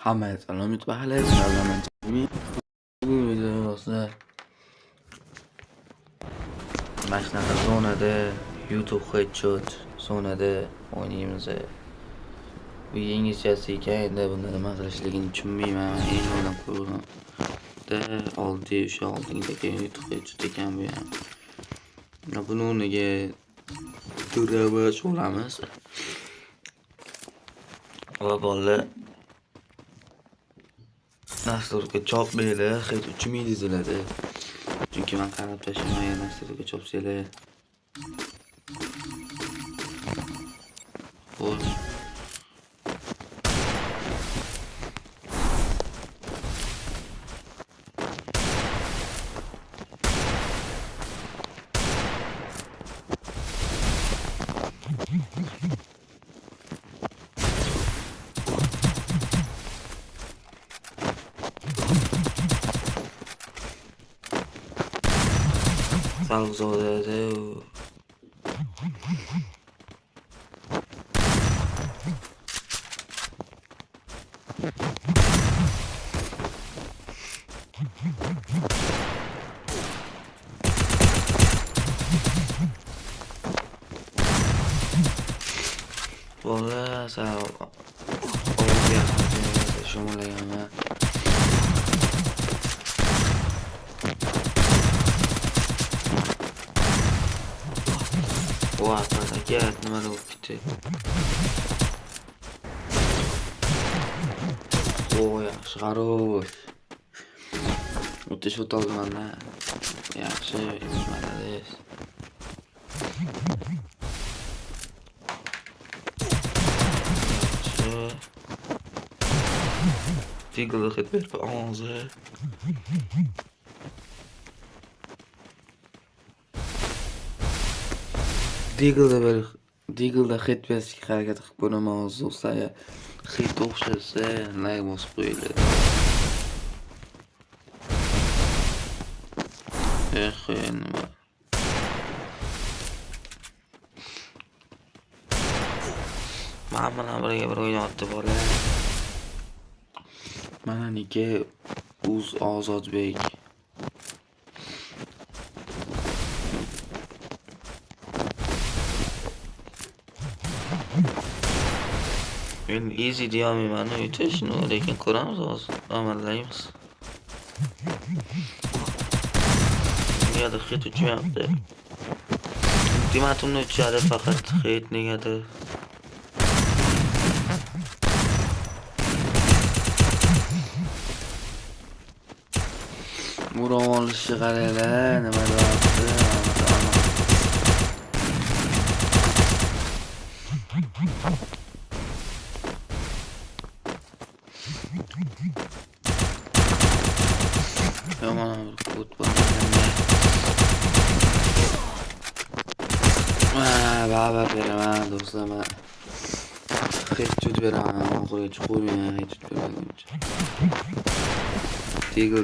Hammaga salom YouTube ahli, sizlarga men Jimmy. Bugun videoda mana shunaqa zonada YouTube headshot zonada o'ynaymiz. Bu yengilchasi ekan, endi bunda nima qilishligini tushunmayman. Endi o'ylab ko'rdim. Oldi o'sha oldingidagi YouTube headshot ekan bu ham. Buni o'rniga turamiz, olamiz. Va bolalar dasturga chop berdi, hech uchmaydi diziladi. Chunki men qarab tashlamagan dasturga chopsanglar. Xo'sh. Salg'izodada Bola sağ ol. Shumalayman. Vay, aka, nima bo'lib ketdi? Voy, yaxshi qaroq. O'tish o'tolmanda. Yaxshi, malades. Diggle hit weer bij onze. Diggle hit best harakat qilib ko'raman do'stlar. Hit o'xshasa, like bosib qo'yinglar. Nima? Men bilan birga bir o'ynayapti bola. Mananiki Ozodbek. Men easy deyolmayman, yutishni, lekin ko'ramiz hozir. Amallaymiz. Negadir hit uchmayapti. Ultimatumni uchadi faqat hit negadir. Muron olishga qaranglar, nima deyapti? Yomon futbol. Baba beraman do'stlar. Hech chut beraman, oxirigacha qo'ymayman, hech chut beraman. Diggle.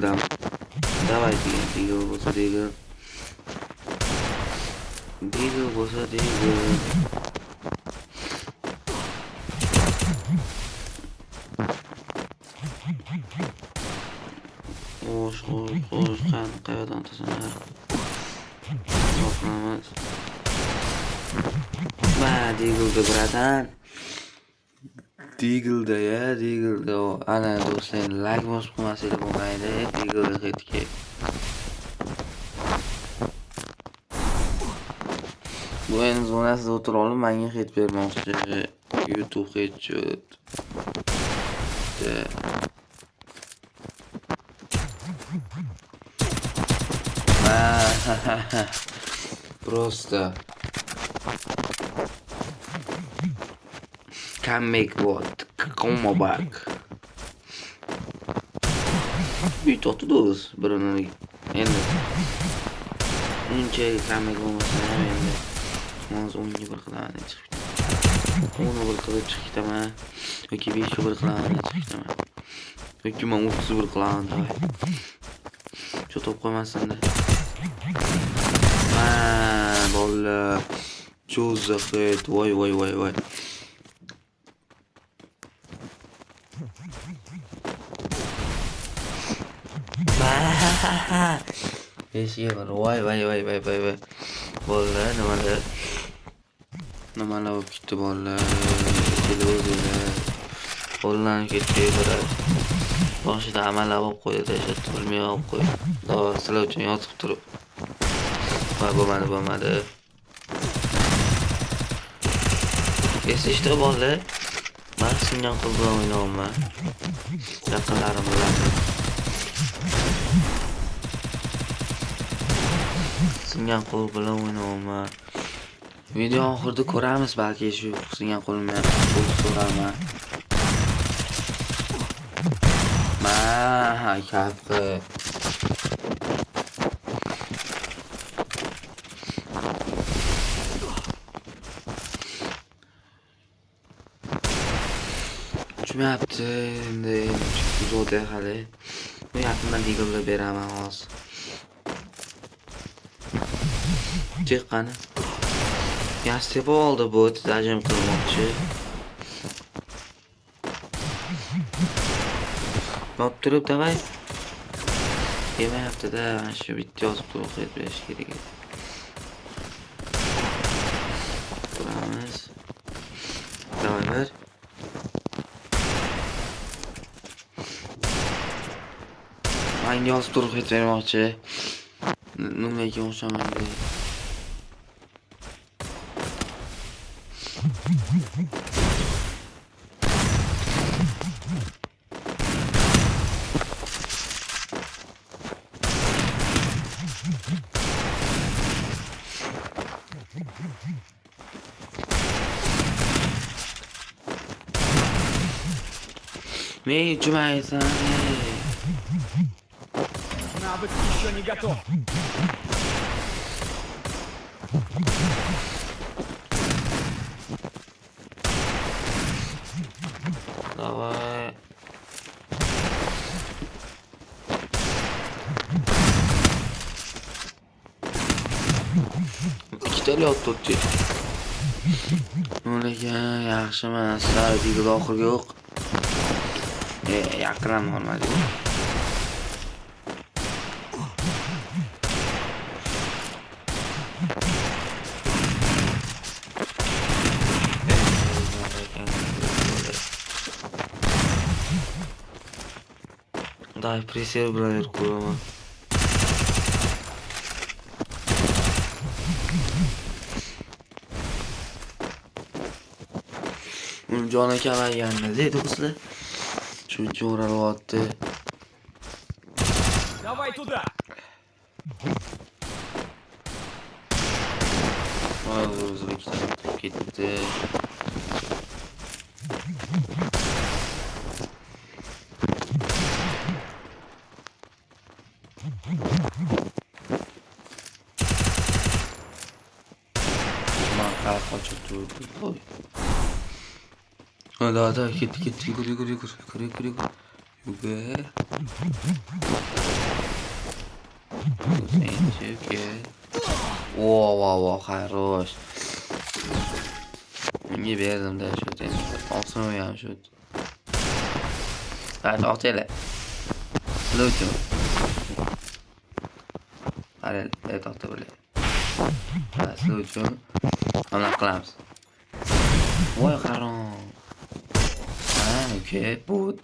Давай, Diggle bo'lsa Diggle. Diggle bo'lsa Diggle. Xo'sh, qayerdan tasanar? Yo'qmas. Diggle'da bratan. Diggle'da ana do'stlar, like bosib qo'ymasanglar bo'lmaydi. Diggle'da ketga. Bu endi zonasida o'tirib olib, menga hit bermoqchi. YouTube headshot. Просто can make what? Come back. Bir totu do'z birini endi. Uncha can make bo'lmasa ham endi. Hozir 10 bir qilaman chiqib. 10 bir qilib chiqib ketaman. Yoki 5 bir qilaman chiqib ketaman. Yoki men 30 bir qilaman. Shu top qo'ymasin-da. Bola. Cho'zza hit. Voy. Eshiga bir voy. Bolalar nimalar bo'lib ketdi bolalar. Keluvdilar. Qo'llarni ketaydilar. Boshida amallar olib qo'ydi, shu bilmay olib qo'ydi. Sizlar uchun yozib turib. Va bo'lmadi. Esishdi bolalar. Men singan qiz bilan o'ynayman. Yaqinlarim bilan. Singan qo'l bilan o'ynayman. Video oxirida ko'ramiz, balki shu singan qo'limni qo'l so'raman. Kapqi. Tushmayapti endi uzoqda hali. Bu yaqindan digilni beraman hozir. Chiqqani. Yastep oldi bu tajim qilmoqchi. Bop turib davay. Yemayapti-da, mana shu bitta yozib qo'yib berish kerak edi. Turamiz. Davaylar. Menga yozib turib bermoqchi. Nimaga o'xshamaydi? Me jumaysan. Навык еще не готов. Давай. İkitali otturdu. O'lagan yaxshi emas. Digil oxirgi yo'q. Yaqinam olmadi. Dai preser bilan qo'yaman. Joni kamayganini deydi do'stlar. Shuncha o'ralyapti. Давай туда. O'zbekiston ketdi. Marka qochib turdi. Hadi ketdi. Yugur. Yugur. Wow, хорош. Menga berdim-da shu endi. Olsin ham shu. Hadi otela. Lutu. Hadi, to'xta bo'ling. Lutu. Mana qilamiz. Voy qaron. Okey, but.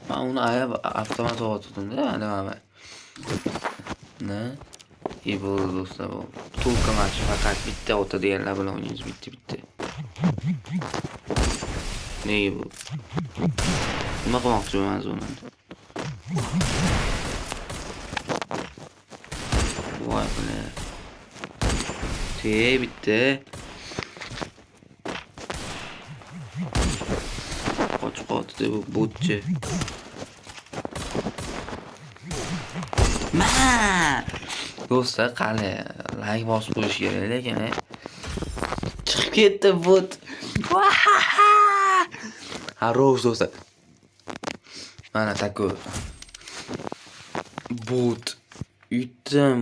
Ben onu avtomat oturdum-da, mana. Ne? İyi bo'ldi do'stlar bu. Tulka maç faqat bitta o'ta deganlar bilan o'ynaymiz, bitta. Ne bu? Nima qilmoqchiman o'zim? Voy bile. Bitta. Qochqotdi bu botchi. Do'stlar, qani like bosib qo'yish kerak lekin chiqib ketdi bot. Хорош do'stlar. Mana taku. Bot. Yutdim.